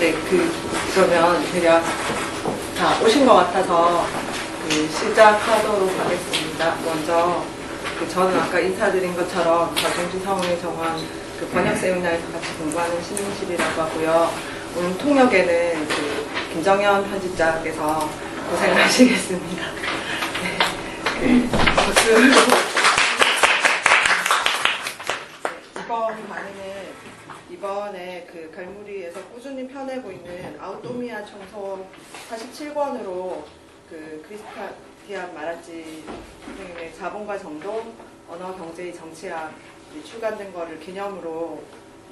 네, 그러면 대략 다 오신 것 같아서 시작하도록 하겠습니다. 먼저 저는 아까 인사드린 것처럼 자중시 성을 정한 번역 세미나에서 같이 공부하는 신민실이라고 하고요. 오늘 통역에는 김정현 편집자께서 고생을 하시겠습니다. 네, 박수로. 이번 강의는 이번에 갈무리에서 꾸준히 펴내고 있는 아우토미아 총속 47권으로 크리스티안 마라찌 선생님의 자본과 정돈, 언어, 경제의 정치학 출간된 거를 기념으로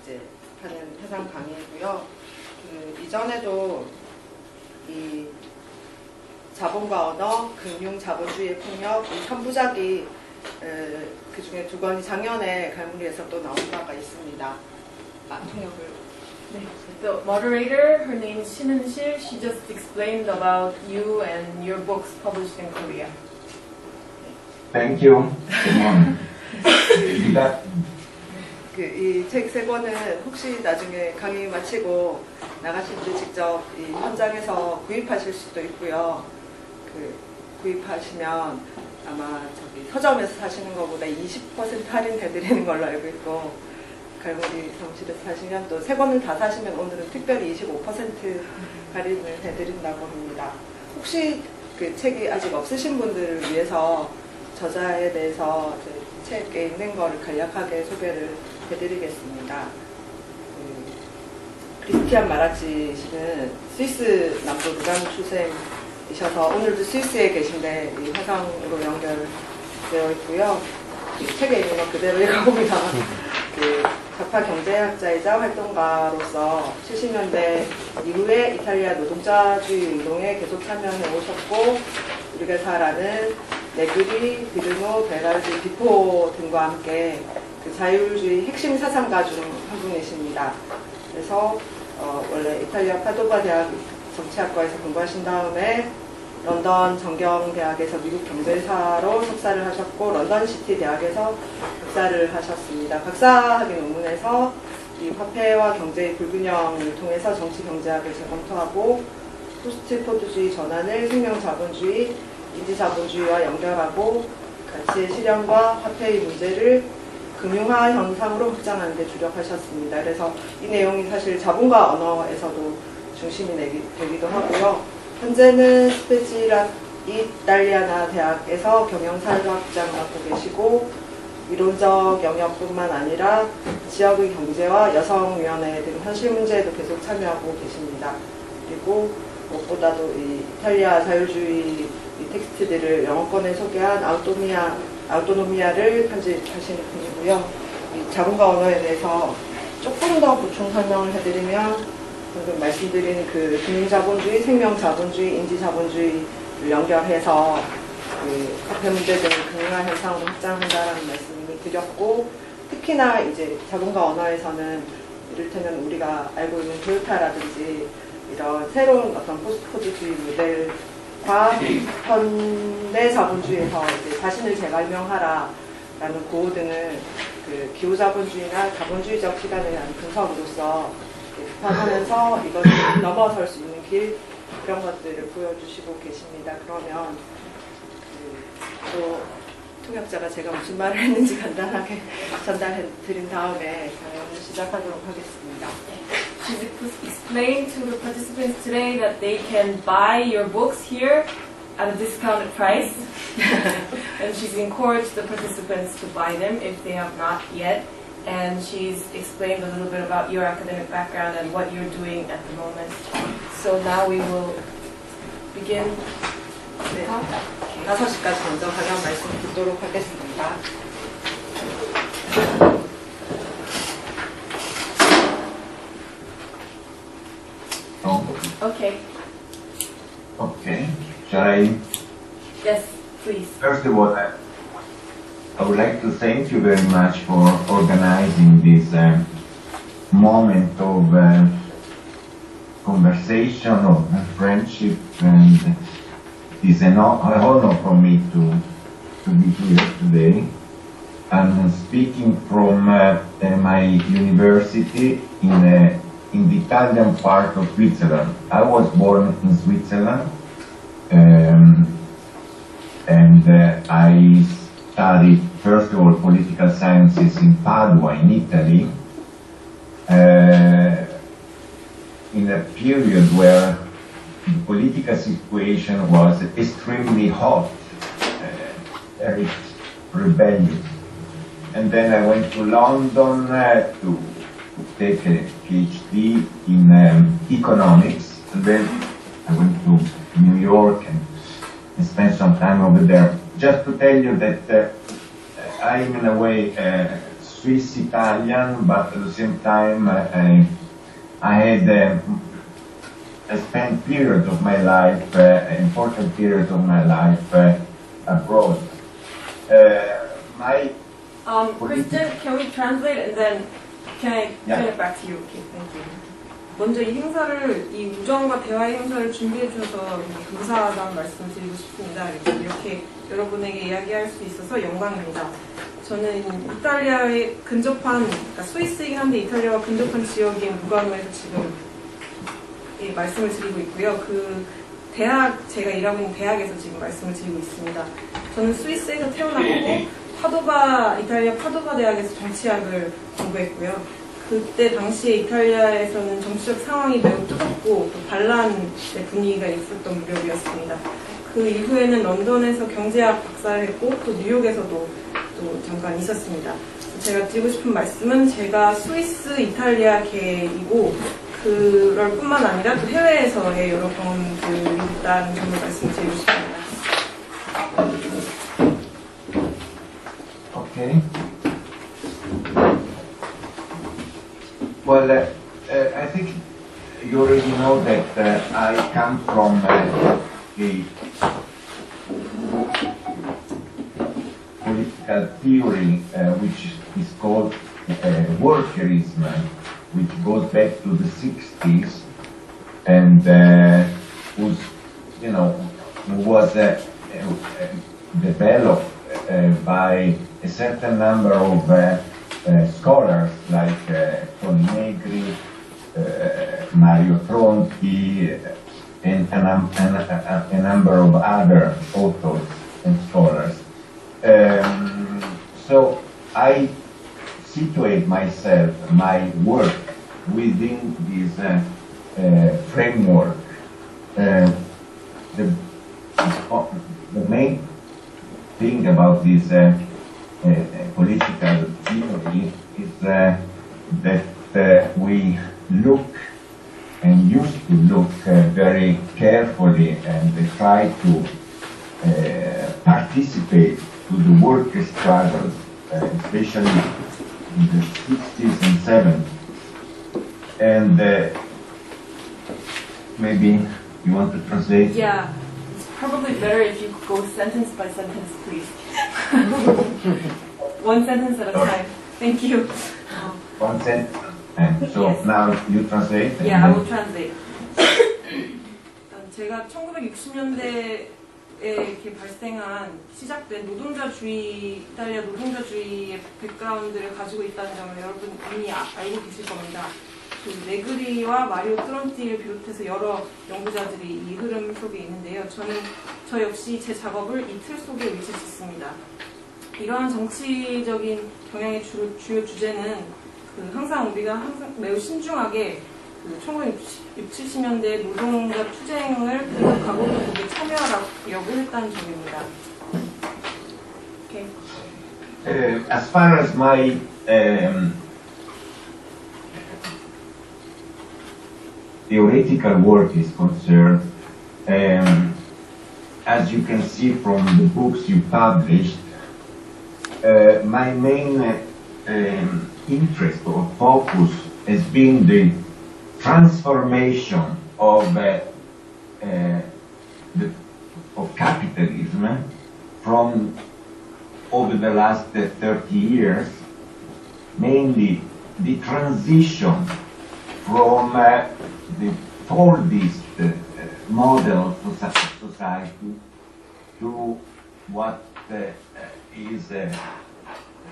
이제 하는 해상 강의이고요. 이전에도 이 자본과 언어, 금융, 자본주의의 폭력 이 3부작이 그 중에 2권이 작년에 갈무리에서 또 나온 바가 있습니다. 통역을. 네. The moderator, her name is Shin-Eun-sil. She just explained about you and your books published in Korea. Thank you. 이 책 3권은 혹시 나중에 강의 마치고 나가실 때 직접 이 현장에서 구입하실 수도 있고요. 구입하시면 아마 서점에서 사시는 것보다 20% 할인해드리는 걸로 알고 있고, 갈무리 사무실에서 사시면 또 3권을 다 사시면 오늘은 특별히 25% 할인을 해드린다고 합니다. 혹시 책이 아직 없으신 분들을 위해서 저자에 대해서 책에 있는 거를 간략하게 소개를 해드리겠습니다. 크리스티안 마라찌 씨는 스위스 남부 루간 출생이셔서 오늘도 스위스에 계신데 이 화상으로 연결되어 있고요. 이 책에 있는 거 그대로 읽어보면 좌파 경제학자이자 활동가로서 70년대 이후에 이탈리아 노동자주의 운동에 계속 참여해 오셨고, 우리가 잘 아는 네그리, 비르노, 베라르디, 비포 등과 함께 자율주의 핵심 사상가 중 한 분이십니다. 그래서 원래 이탈리아 파도바 대학 정치학과에서 공부하신 다음에 런던 정경대학에서 미국 경제사로 석사를 하셨고, 런던시티 대학에서 박사를 하셨습니다. 박사학위 논문에서 이 화폐와 경제의 불균형을 통해서 정치 경제학을 재검토하고, 포스트 포드주의 전환을 생명자본주의, 인지자본주의와 연결하고, 가치의 실현과 화폐의 문제를 금융화 현상으로 확장하는 데 주력하셨습니다. 그래서 이 내용이 사실 자본과 언어에서도 중심이 되기도 하고요. 현재는 스페지라 이탈리아나 대학에서 경영사회학장 맡고 계시고, 이론적 영역뿐만 아니라 지역의 경제와 여성위원회 등 현실 문제에도 계속 참여하고 계십니다. 그리고 무엇보다도 이 이탈리아 자율주의 텍스트들을 영어권에 소개한 아우토노미아를 편집하시는 분이고요. 이 자본과 언어에 대해서 조금 더 보충 설명을 해드리면, 방금 말씀드린 금융자본주의, 생명자본주의, 인지자본주의를 연결해서 화폐 문제 등 금융화 현상으로 확장한다라는 말씀을 드렸고, 특히나 이제 자본과 언어에서는 이를테면 우리가 알고 있는 토요타라든지 이런 새로운 어떤 포스트코드주의 모델과 현대 자본주의에서 이제 자신을 재발명하라라는 구호 등을 기호자본주의나 자본주의적 시간에 대한 분석으로서 비판하면서 이것을 넘어설 수 있는 길, 그런 것들을 보여주시고 계십니다. 그러면 또 통역자가 제가 무슨 말을 했는지 간단하게 전달해 드린 다음에 강연을 시작하도록 하겠습니다. She's explained to the participants today that they can buy your books here at a discounted price. And she's encouraged the participants to buy them if they have not yet. And she's explained a little bit about your academic background and what you're doing at the moment. So now we will begin. 네, 5시까지 먼저 강연 말씀 듣도록 하겠습니다. Okay. Okay. Shall I? Yes, please. First of all, I would like to thank you very much for organizing this moment of conversation, of friendship, and it's an honor for me to be here today. I'm speaking from my university in in the Italian part of Switzerland. I was born in Switzerland, and I studied, first of all, political sciences in Padua, in Italy, in a period where the political situation was extremely hot, very rebellious. And then I went to London to take a PhD in economics, and then I went to New York and spent some time over there. Just to tell you that I'm in a way Swiss-Italian, but at the same time I had I spent period of my life, important period of my life abroad. Kristen, can we translate and then can I turn it back to you? Okay, thank you. 먼저 이 행사를, 이 우정과 대화의 행사를 준비해 주셔서 감사하다는 말씀을 드리고 싶습니다. 이렇게 여러분에게 이야기할 수 있어서 영광입니다. 저는 이탈리아에 근접한, 그러니까 스위스이긴 한데 이탈리아와 근접한 지역인 루가노에서 지금 말씀을 드리고 있고요. 그 대학, 제가 일하고 있는 대학에서 지금 말씀을 드리고 있습니다. 저는 스위스에서 태어나고 이탈리아 파도바 대학에서 정치학을 공부했고요. 그때 당시에 이탈리아에서는 정치적 상황이 매우 뜨겁고 또 반란의 분위기가 있었던 무렵이었습니다. 그 이후에는 런던에서 경제학 박사를 했고 또 뉴욕에서도 또 잠깐 있었습니다. 제가 드리고 싶은 말씀은 제가 스위스 이탈리아계이고 그럴 뿐만 아니라 또 해외에서의 여러 경험들이 있다는 점을 말씀드리고 싶습니다. Okay. Well, I think you already know that I come from a political theory which is called workerism, which goes back to the 60s and was developed by a certain number of scholars like Toni Negri, Mario Tronti, and a number of other authors and scholars. So I situate myself, my work, within this framework. The main thing about this political theory is that we look and used to look very carefully and try to participate to the worker struggle, especially in the 60s and 70s. And maybe you want to translate? Yeah, it's probably better if you go sentence by sentence, please. One sentence at a time. Thank you. One sentence. And so Yes. now you translate? and Yeah, I then- will translate. 제가 1960년대에 이렇게 시작된 이탈리아 노동자주의의 백그라운드를 가지고 있다는 점을 여러분 이미 알고 계실 겁니다. 그 네그리와 마리오 트론티를 비롯해서 여러 연구자들이 이 흐름 속에 있는데요. 저 역시 제 작업을 이 틀 속에 위치 짓습니다. 이러한 정치적인 경향의 주요 주제는 항상 우리가 매우 신중하게 1960, 70년대 노동자 투쟁을 분석하고 거기에 참여하려고 했다는 점입니다. Okay. As far as my theoretical work is concerned, as you can see from the books you published, my main interest or focus has been the transformation of capitalism from over the last 30 years, mainly the transition from the Fordist model of society to what is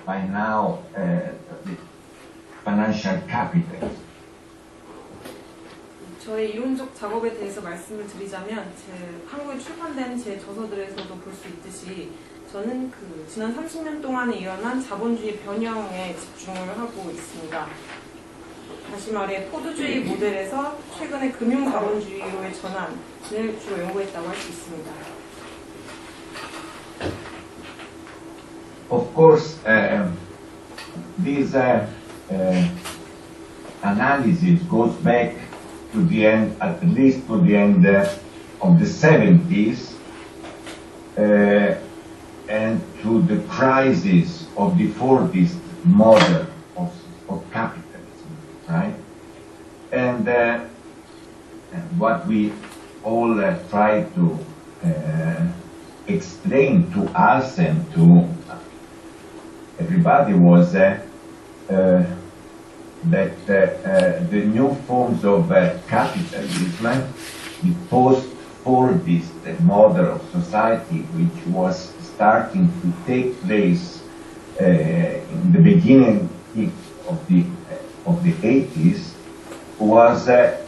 by now the financial capital. 저의 이론적 작업에 대해서 말씀을 드리자면 한국에 출판된 제 저서들에서도 볼 수 있듯이 저는 지난 30년 동안에 일어난 자본주의 변형에 집중을 하고 있습니다. 다시 말해 포드주의 모델에서 최근의 금융 자본주의로의 전환을 주로 연구했다고 할 수 있습니다. Of course, this analysis goes back to the end, at least to the end of the 70s, and to the crisis of the Fordist model of capitalism, right? And what we all try to explain to us and to everybody was that the new forms of capitalism, the post-Fordist model of society, which was starting to take place in the beginning of the 80s, was a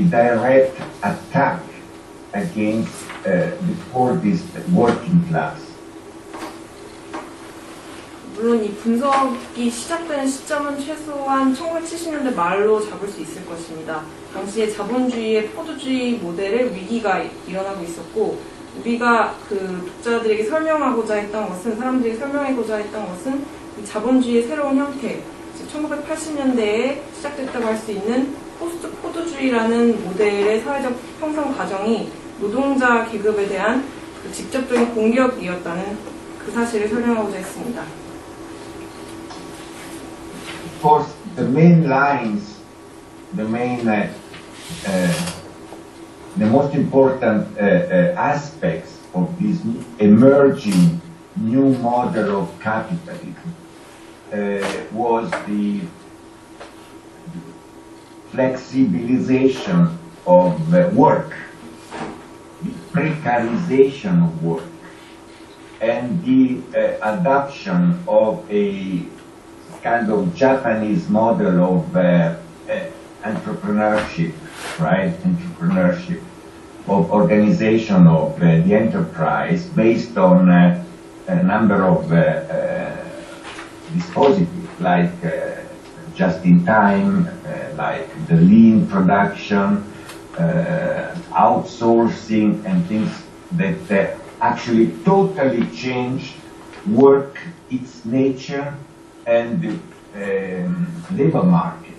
direct attack against the Fordist working class. 물론 이 분석이 시작된 시점은 최소한 1970년대 말로 잡을 수 있을 것입니다. 당시에 자본주의의 포드주의 모델의 위기가 일어나고 있었고, 우리가 독자들에게 설명하고자 했던 것은, 사람들에게 설명하고자 했던 것은 이 자본주의의 새로운 형태, 즉 1980년대에 시작됐다고 할 수 있는 포스트 포드주의라는 모델의 사회적 형성 과정이 노동자 계급에 대한 직접적인 공격이었다는 그 사실을 설명하고자 했습니다. Of course, the main lines, the most important aspects of this emerging new model of capitalism was the flexibilization of work, the precarization of work, and the adoption of a kind of Japanese model of entrepreneurship, right? Entrepreneurship, of organization of the enterprise based on a number of dispositives like just-in-time, like the lean production, outsourcing, and things that actually totally changed work, its nature, and the labor market.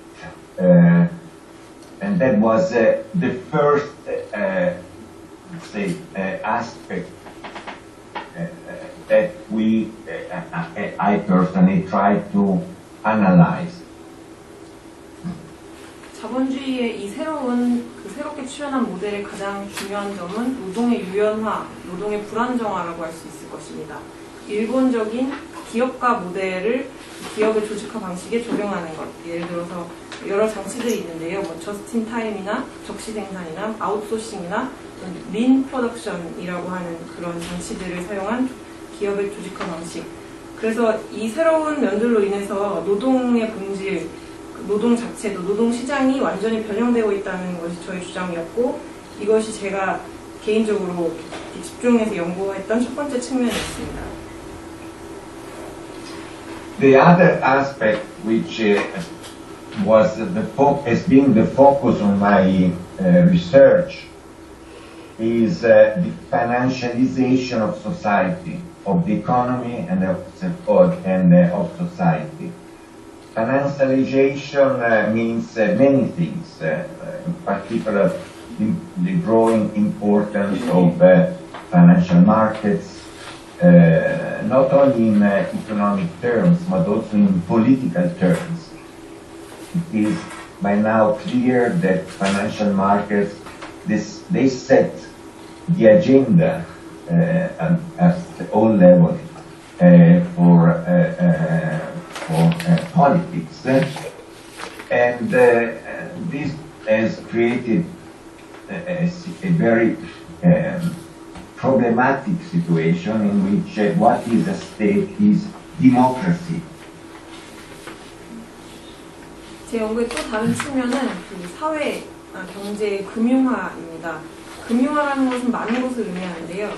And that was the first, aspect that I personally tried to analyze. 자본주의의 이 새롭게 출현한 모델의 가장 중요한 점은 노동의 유연화, 노동의 불안정화라고 할 수 있을 것입니다. 일본적인 기업가 모델을 기업의 조직화 방식에 적용하는 것. 예를 들어서 여러 장치들이 있는데요. 저스틴 타임이나 적시 생산이나 아웃소싱이나 린 프로덕션이라고 하는 그런 장치들을 사용한 기업의 조직화 방식. 그래서 이 새로운 면들로 인해서 노동의 본질, 노동 자체도 노동 시장이 완전히 변형되고 있다는 것이 저의 주장이었고, 이것이 제가 개인적으로 집중해서 연구했던 첫 번째 측면이었습니다. The other aspect which has been the focus of my research is the financialization of society, of the economy and of society. Financialization means many things, in particular the growing importance of financial markets, not only in economic terms, but also in political terms. It is by now clear that financial markets, they set the agenda at all levels for politics, and this has created a very problematic situation in which what is at stake is democracy. 제 연구의 또 다른 측면은 그 사회 경제의 금융화입니다. 금융화라는 것은 많은 것을 의미하는데요.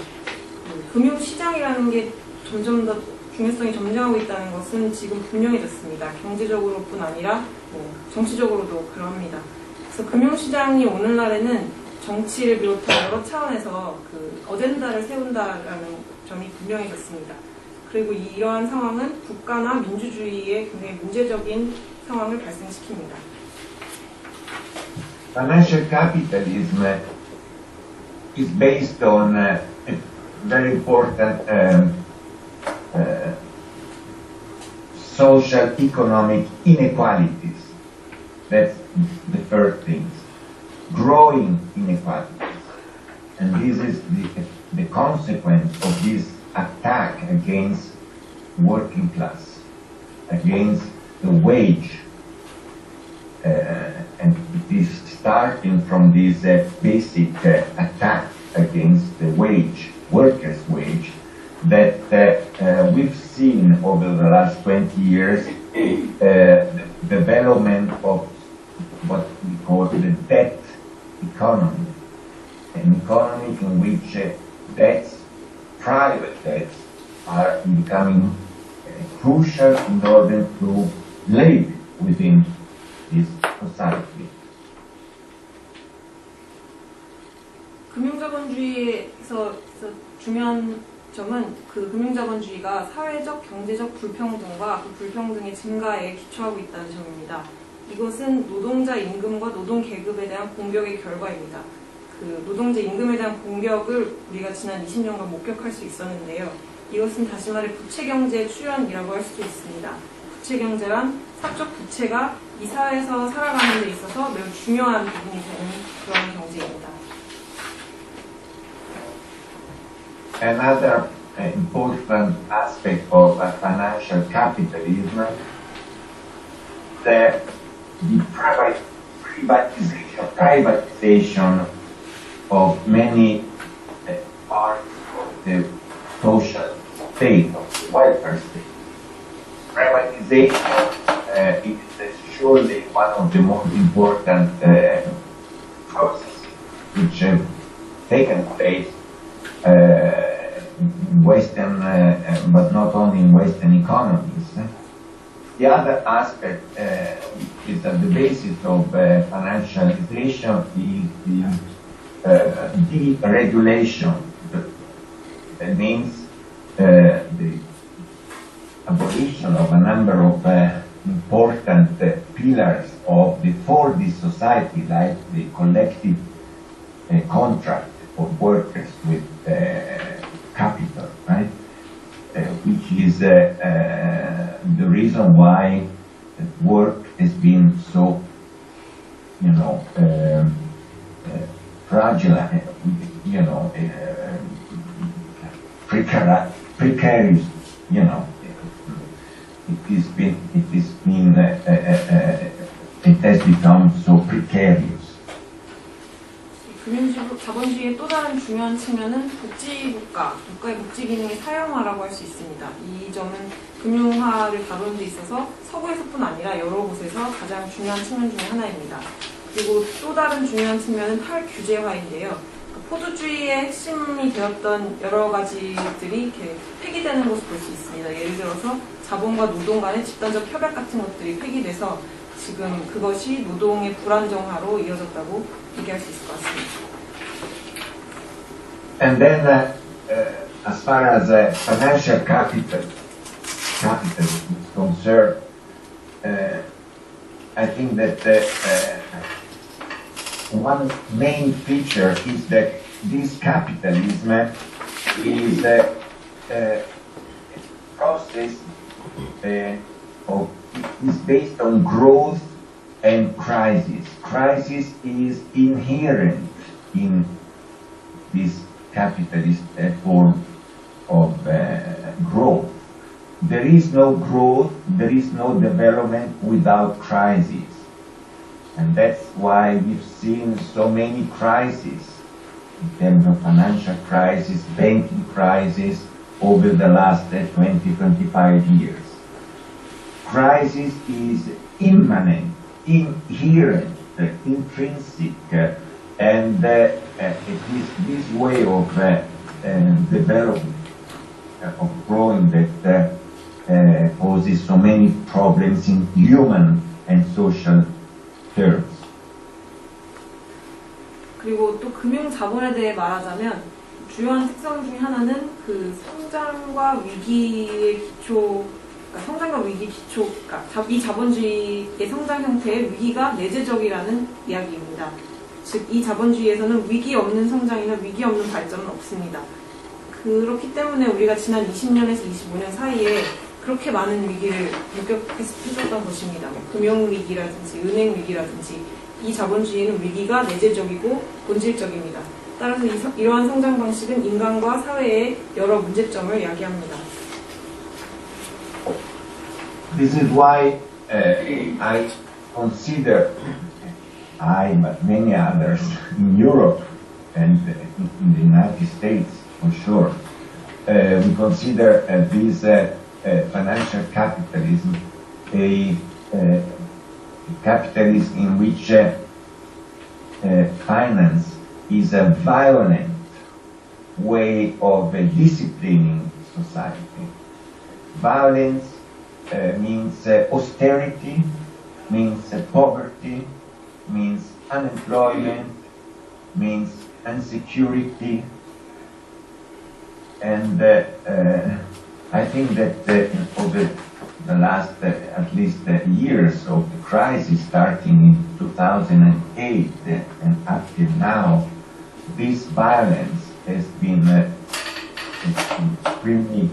금융시장이라는 게 점점 더 중요성이 점점하고 있다는 것은 지금 분명해졌습니다. 경제적으로뿐 아니라 정치적으로도 그럽니다. 그래서 금융시장이 오늘날에는 정치를 비롯한 여러 차원에서 그 어젠다를 세운다라는 점이 분명해졌습니다. 그리고 이러한 상황은 국가나 민주주의에 굉장히 문제적인 상황을 발생시킵니다. Financial capitalism is based on very important social economic inequalities. That's the first thing. Growing inequalities. And this is the consequence of this attack against working class, against the wage. And it is starting from this basic attack against the wage, workers' wage, that we've seen over the last 20 years the development of what we call the debt economy, an economy in which debts, private debts, are becoming crucial in order to live within this society. 금융자본주의에서 중요한 점은 그 금융자본주의가 사회적, 경제적 불평등과 그 불평등의 증가에 기초하고 있다는 점입니다. 이것은 노동자 임금과 노동 계급에 대한 공격의 결과입니다. 그 노동자 임금에 대한 공격을 우리가 지난 20년간 목격할 수 있었는데요. 이것은 다시 말해 부채경제의 출현이라고 할 수도 있습니다. 부채경제란 사적 부채가 이 사회에서 살아가는 데 있어서 매우 중요한 부분이 되는 그런 경제입니다. Another important aspect of financial capitalism, the privatization of many parts of the social state, of the welfare state. Privatization is surely one of the most important processes which have taken place in Western, but not only in Western economies. The other aspect is at the basis of financialization is the deregulation. That means the abolition of a number of important pillars of the Fordist society, like the collective contract of workers with capital, right? Which is the reason why work has been so, fragile, precarious, it has become so precarious. 금융자본주의의 또 다른 중요한 측면은 복지국가, 국가의 복지 기능의 사용화라고 할 수 있습니다. 이 점은 금융화를 다루는 데 있어서 서구에서뿐 아니라 여러 곳에서 가장 중요한 측면 중에 하나입니다. 그리고 또 다른 중요한 측면은 탈규제화인데요. 포도주의의 핵심이 되었던 여러 가지들이 이렇게 폐기되는 것을 볼 수 있습니다. 예를 들어서 자본과 노동 간의 집단적 협약 같은 것들이 폐기돼서 지금 그것이 노동의 불안정화로 이어졌다고 얘기할 수 있을 것 같습니다. And then, as far as financial capital is concerned, I think that one main feature is that this capitalism is a process is based on growth and crisis. Crisis is inherent in this capitalist form of growth. There is no growth, there is no development without crisis. And that's why we've seen so many crises in terms of financial crisis, banking crisis over the last 20-25 years. Crisis is immanent, inherent intrinsic, and it is this way of development, of growing that poses so many problems in human and social terms. 그리고 또 금융 자본에 대해 말하자면 주요한 특성 중에 하나는 그 성장과 위기의 기초, 그러니까 성장과 위기 기초, 그러니까 이 자본주의의 성장 형태의 위기가 내재적이라는 이야기입니다. 즉, 이 자본주의에서는 위기 없는 성장이나 위기 없는 발전은 없습니다. 그렇기 때문에 우리가 지난 20년에서 25년 사이에 그렇게 많은 위기를 목격해줬던 것입니다. 금융위기라든지 은행위기라든지 이 자본주의는 위기가 내재적이고 본질적입니다. 따라서 이러한 성장 방식은 인간과 사회의 여러 문제점을 야기합니다. This is why I consider, but many others in Europe and in the United States for sure, we consider this financial capitalism a capitalism in which finance is a violent way of disciplining society. Violence means austerity, means poverty, means unemployment, means insecurity, and I think that over the last at least years of the crisis, starting in 2008 and up till now, this violence has been extremely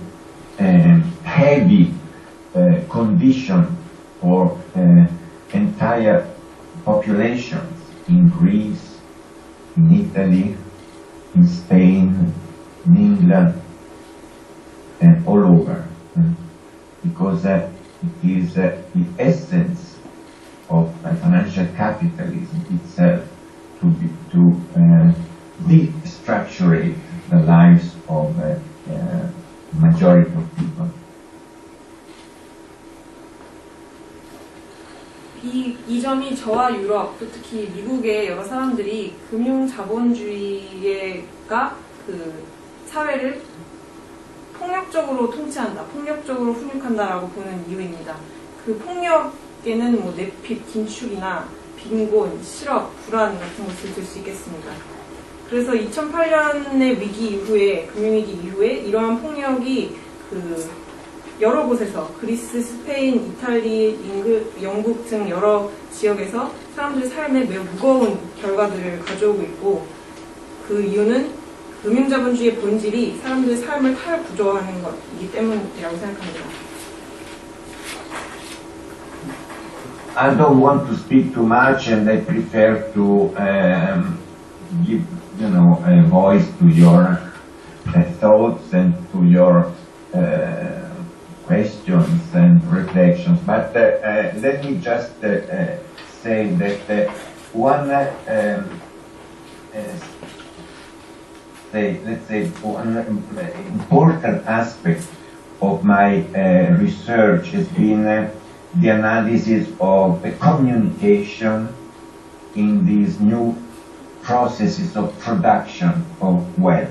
heavy condition for entire populations in Greece, in Italy, in Spain, in England, and all over, because it is the essence of financial capitalism itself to destructurate the lives of majority of people. 이 점이 저와 유럽, 또 특히 미국의 여러 사람들이 금융 자본주의가 그 사회를 폭력적으로 통치한다, 폭력적으로 훈육한다라고 보는 이유입니다. 그 폭력에는 뭐 내핍, 긴축이나 빈곤, 실업, 불안 같은 것을 들 수 있겠습니다. 그래서 2008년의 위기 이후에, 금융위기 이후에 이러한 폭력이 그 여러 곳에서 그리스, 스페인, 이탈리, 영국 등 여러 지역에서 사람들의 삶에 매우 무거운 결과들을 가져오고 있고, 그 이유는 금융자본주의의 본질이 사람들의 삶을 탈구조화하는 것이기 때문이라고 생각합니다. I don't want to speak too much, and I prefer to give, a voice to your thoughts and to your questions and reflections. But let me just say that one, one important aspect of my research has been the analysis of the communication in these new processes of production of wealth.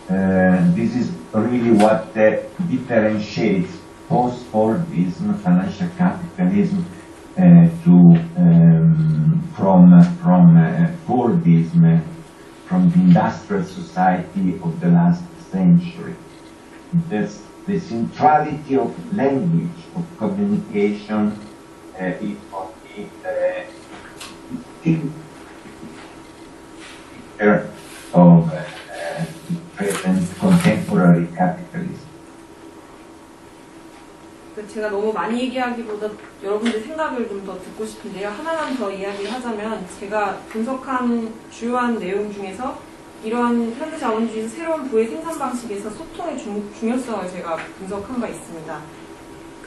This is really what differentiates post-Fordism, financial capitalism, from Fordism, from the industrial society of the last century. The centrality of language, of communication, is of present contemporary capitalism. 제가 너무 많이 얘기하기보다 여러분들 생각을 좀 더 듣고 싶은데요. 하나만 더 이야기하자면 제가 분석한 주요한 내용 중에서 이러한 현대자본주의에서 새로운 부의 생산 방식에서 소통의 중요성을 제가 분석한 바 있습니다.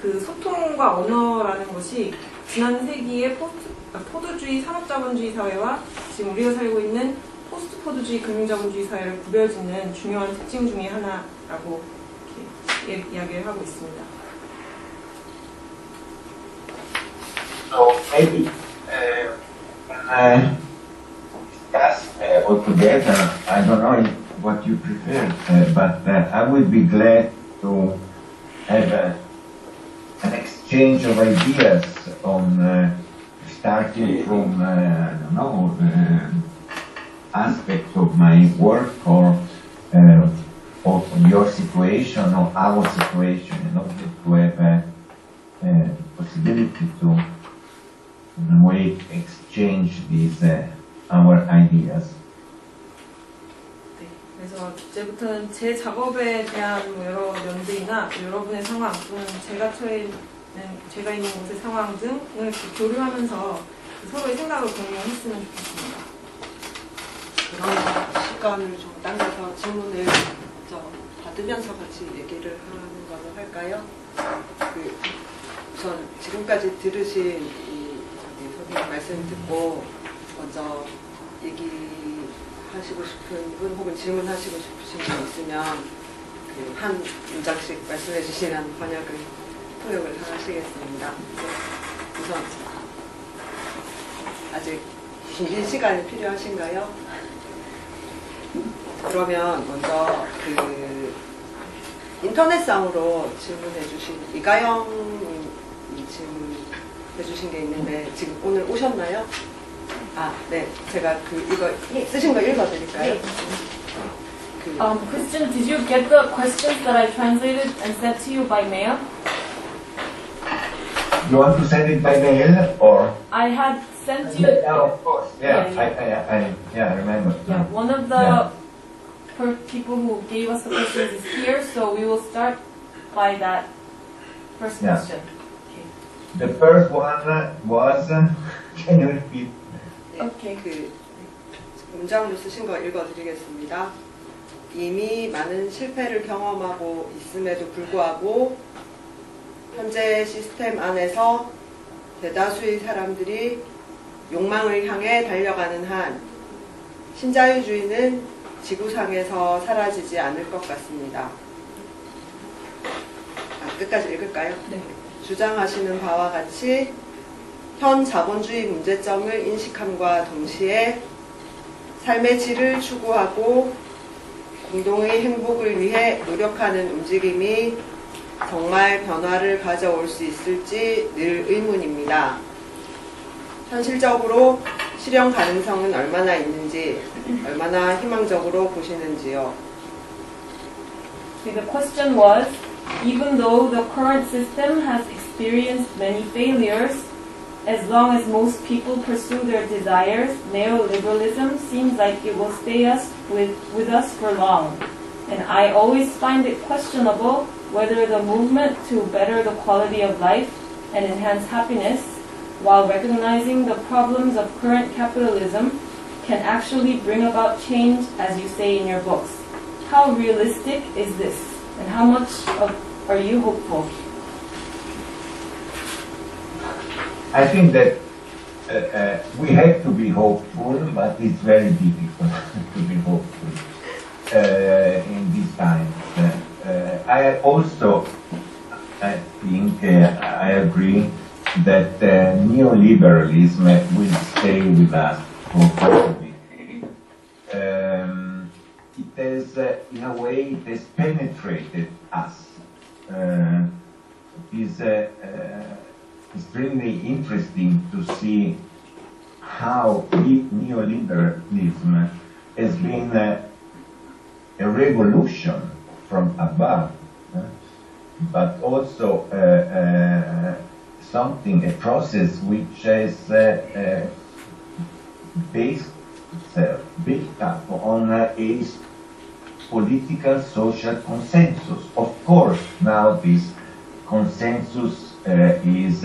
그 소통과 언어라는 것이 지난 세기의 포드주의 산업자본주의 사회와 지금 우리가 살고 있는 포스트 포드주의 금융자본주의 사회를 구별짓는 중요한 특징 중에 하나라고 이렇게 이야기를 하고 있습니다. So maybe discuss altogether. I don't know what you prefer, but I would be glad to have an exchange of ideas on starting from, I don't know, aspects of my work or your situation or our situation, in order to have a possibility to, in a way, exchange these our ideas. 네, 그래서 이제부터는 제 작업에 대한 뭐 여러 면들이나 여러분의 상황 또는 제가 있는 곳의 상황 등을 이렇게 교류하면서 서로의 생각을 공유했으면 좋겠습니다. 그런 시간을 좀 당겨서 질문을 먼저 받으면서 같이 얘기를 하는 걸로 할까요? 우선 지금까지 들으신 이 선생님 말씀 듣고 먼저 얘기하시고 싶은 분 혹은 질문하시고 싶으신 분 있으면 한 문장씩 말씀해 주시면 통역을 하시겠습니다. 우선 아직 준비 시간이 필요하신가요? 그러면 먼저 인터넷상으로 질문해 주신 이가영님이 질문해 주신 게 있는데 지금 오늘 오셨나요? 아, 네. 제가 이거 쓰신 거 읽어드릴까요? Christian, did you get the questions that I translated and sent to you by mail? You want to send it by mail or? I had sent you. Yeah, of course. Yeah, Yeah, I remember. Yeah, one of the people who gave us the questions is here, so we will start by that first Yeah. question. Okay. The first one was, can you repeat? 네, 오케이. 문장으로 쓰신 거 읽어드리겠습니다. 이미 많은 실패를 경험하고 있음에도 불구하고 현재 시스템 안에서 대다수의 사람들이 욕망을 향해 달려가는 한 신자유주의는 지구상에서 사라지지 않을 것 같습니다. 끝까지 읽을까요? 네. 주장하시는 바와 같이 현 자본주의 문제점을 인식함과 동시에 삶의 질을 추구하고 공동의 행복을 위해 노력하는 움직임이 정말 변화를 가져올 수 있을지 늘 의문입니다. 현실적으로 실현 가능성은 얼마나 있는지, 얼마나 희망적으로 보시는지요. Okay, the question was, even though the current system has experienced many failures, as long as most people pursue their desires, neoliberalism seems like it will stay with us for long. And I always find it questionable whether the movement to better the quality of life and enhance happiness, while recognizing the problems of current capitalism, can actually bring about change, as you say in your books. How realistic is this? And how much are you hopeful? I think that we have to be hopeful, but it's very difficult to be hopeful in these times. I also, I think, I agree that neoliberalism will stay with us for probably. It has, in a way, it has penetrated us. It is extremely interesting to see how neoliberalism has been a revolution from above, but also a process which has based itself, built up on a political social consensus. Of course, now this consensus is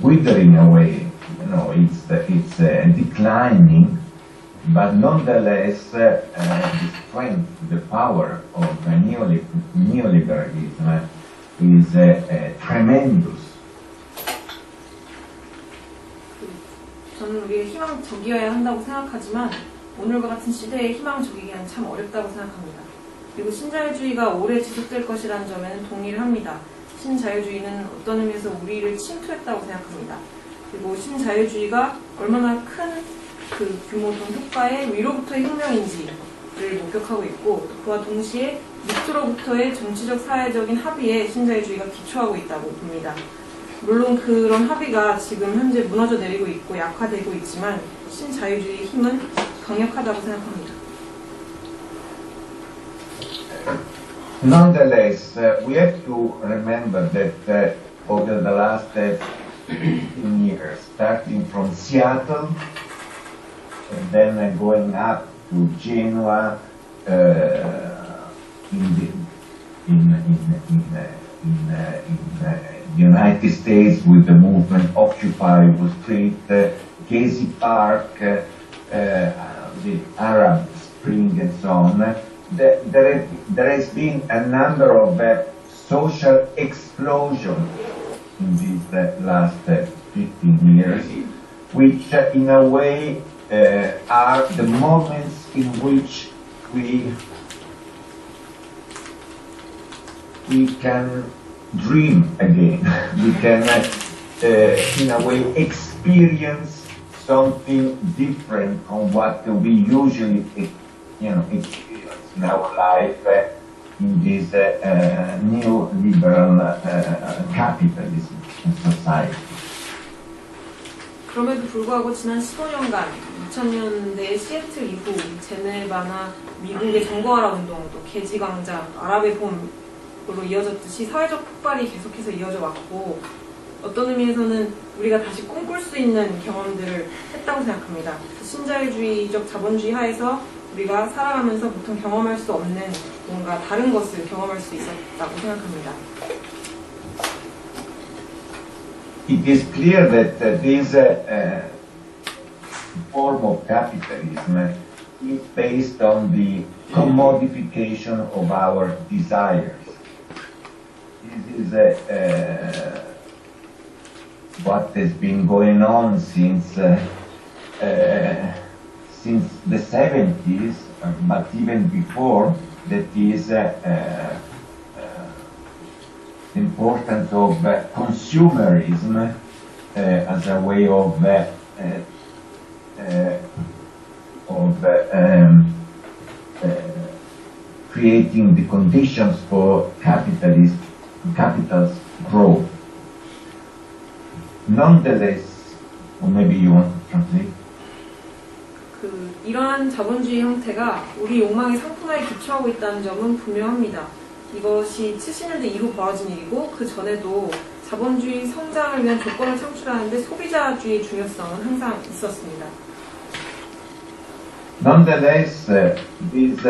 withering away. You know, it's declining, but nonetheless, the strength, the power of neoliberalism is tremendous. 저는 우리가 희망적이어야 한다고 생각하지만 오늘과 같은 시대에 희망적이기는 참 어렵다고 생각합니다. 그리고 신자유주의가 오래 지속될 것이라는 점에는 동의를 합니다. 신자유주의는 어떤 의미에서 우리를 침투했다고 생각합니다. 그리고 신자유주의가 얼마나 큰 그 규모 동 효과의 위로부터의 혁명인지를 목격하고 있고, 또 그와 동시에 밑으로부터의 정치적 사회적인 합의에 신자유주의가 기초하고 있다고 봅니다. 물론 그런 합의가 지금 현재 무너져 내리고 있고 약화되고 있지만 신자유주의의 힘은 강력하다고 생각합니다. Nonetheless, we have to remember that over the last 15 years, starting from Seattle, and then going up to Genoa, in the United States with the movement Occupy Wall Street, Gezi Park, the Arab Spring and so on. There has been a number of social explosions in these last 15 years, which in a way are the moments in which we can dream again. We can, in a way, experience something different from what we usually, experience in our life in this neoliberal capitalism society. 그럼에도 불구하고 지난 15년간 2000년대 시애틀 이후 제네바나 미국의 정보화라 운동, 또 게지광장, 아랍의 봄으로 이어졌듯이 사회적 폭발이 계속해서 이어져 왔고, 어떤 의미에서는 우리가 다시 꿈꿀 수 있는 경험들을 했다고 생각합니다. 신자유주의적 자본주의 하에서 우리가 살아가면서 보통 경험할 수 없는 뭔가 다른 것을 경험할 수 있었다고 생각합니다. It is clear that this form of capitalism is based on the commodification of our desires. This is what has been going on since the 70s, but even before. That is importance of consumerism as a way of creating the conditions for capital's growth. Nonetheless, or maybe you want to translate? 이러한 자본주의 형태가 우리 욕망의 상품화에 기초하고 있다는 점은 분명합니다. 이것이 70년대 이후 벌어진 일이고, 그 전에도 자본주의 성장을 위한 조건을 창출하는데 소비자주의의 중요성은 항상 있었습니다. Nonetheless, these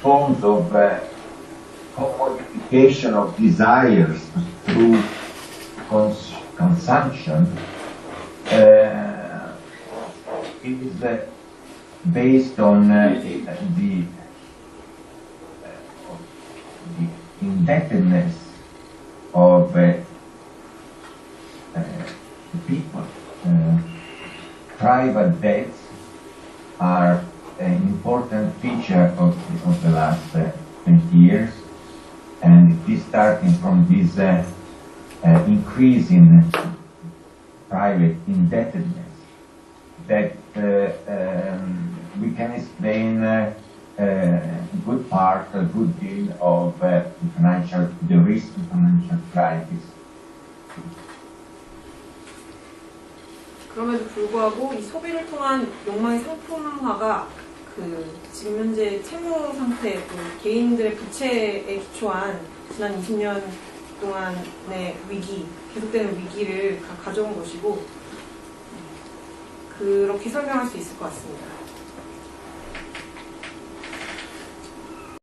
forms of commodification of desires through consumption is based on the indebtedness of people. Private debts are an important feature of the last 20 years, and it is starting from this increase in private indebtedness that we can explain a good deal of the recent financial crisis. 그럼에도 불구하고 이 소비를 통한 욕망의 상품화가 지금 현재 채무 상태, 개인들의 부채에 기초한 지난 20년 동안의 위기, 계속되는 위기를 가져온 것이고, 그렇게 설명할 수 있을 것 같습니다.